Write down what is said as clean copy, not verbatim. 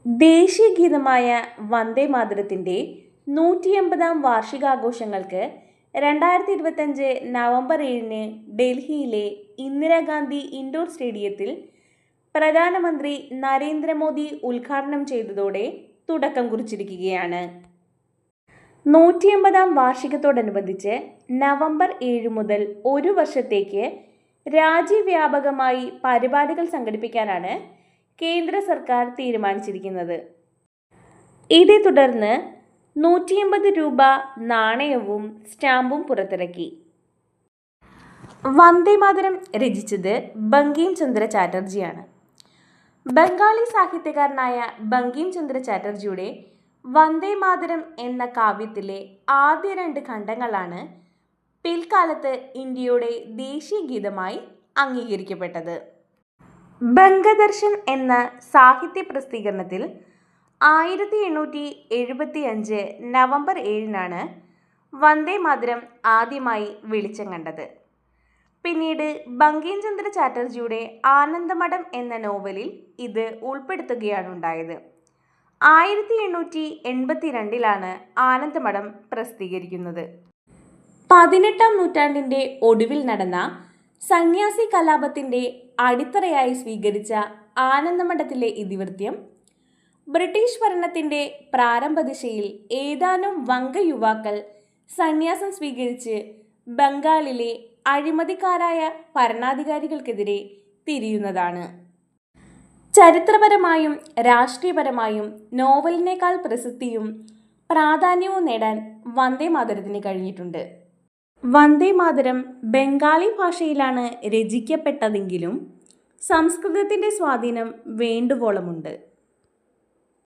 ദേശീയ ഗീതമായ വന്ദേ മാതരത്തിൻ്റെ 180-ാം വാർഷികാഘോഷങ്ങൾക്ക് 2025 നവംബർ 7-ന് ഡൽഹിയിലെ ഇന്ദിരാഗാന്ധി ഇൻഡോർ സ്റ്റേഡിയത്തിൽ പ്രധാനമന്ത്രി നരേന്ദ്രമോദി ഉദ്ഘാടനം ചെയ്തതോടെ തുടക്കം കുറിച്ചിരിക്കുകയാണ്. 180-ാം വാർഷികത്തോടനുബന്ധിച്ച് നവംബർ 7 മുതൽ ഒരു വർഷത്തേക്ക് രാജ്യവ്യാപകമായി പരിപാടികൾ സംഘടിപ്പിക്കാനാണ് കേന്ദ്ര സർക്കാർ തീരുമാനിച്ചിരിക്കുന്നത്. ഇതേ തുടർന്ന് 180 രൂപ നാണയവും സ്റ്റാമ്പും പുറത്തിറക്കി. വന്ദേ മാതരം രചിച്ചത് ബങ്കിം ചന്ദ്ര ചാറ്റർജിയാണ്. ബംഗാളി സാഹിത്യകാരനായ ബങ്കിം ചന്ദ്ര ചാറ്റർജിയുടെ വന്ദേ മാതരം എന്ന കാവ്യത്തിലെ ആദ്യ 2 ഖണ്ഡങ്ങളാണ് പിൽക്കാലത്ത് ഇന്ത്യയുടെ ദേശീയ ഗീതമായി അംഗീകരിക്കപ്പെട്ടത്. ബംഗദർശൻ എന്ന സാഹിത്യ പ്രസിദ്ധീകരണത്തിൽ 1875 നവംബർ 7-നാണ് വന്ദേ മാതരം ആദ്യമായി വെളിച്ചം കണ്ടത്. പിന്നീട് ബങ്കിം ചന്ദ്ര ചാറ്റർജിയുടെ ആനന്ദമഠം എന്ന നോവലിൽ ഇത് ഉൾപ്പെടുത്തുകയാണുണ്ടായത്. 1882-ലാണ് ആനന്ദമഠം പ്രസിദ്ധീകരിക്കുന്നത്. 18-ാം നൂറ്റാണ്ടിൻ്റെ ഒടുവിൽ നടന്ന സന്യാസി കലാപത്തിൻ്റെ അടിത്തറയായി സ്വീകരിച്ച ആനന്ദമഠത്തിലെ ഇതിവൃത്യം ബ്രിട്ടീഷ് ഭരണത്തിൻ്റെ പ്രാരംഭദിശയിൽ ഏതാനും വങ്ക യുവാക്കൾ സന്യാസം സ്വീകരിച്ച് ബംഗാളിലെ അഴിമതിക്കാരായ ഭരണാധികാരികൾക്കെതിരെ തിരിയുന്നതാണ്. ചരിത്രപരമായും രാഷ്ട്രീയപരമായും നോവലിനേക്കാൾ പ്രസിദ്ധിയും പ്രാധാന്യവും നേടാൻ വന്ദേ മാതരത്തിന് കഴിഞ്ഞിട്ടുണ്ട്. വന്ദേ മാതരം ബംഗാളി ഭാഷയിലാണ് രചിക്കപ്പെട്ടതെങ്കിലും സംസ്കൃതത്തിൻ്റെ സ്വാധീനം വേണ്ടുവോളമുണ്ട്.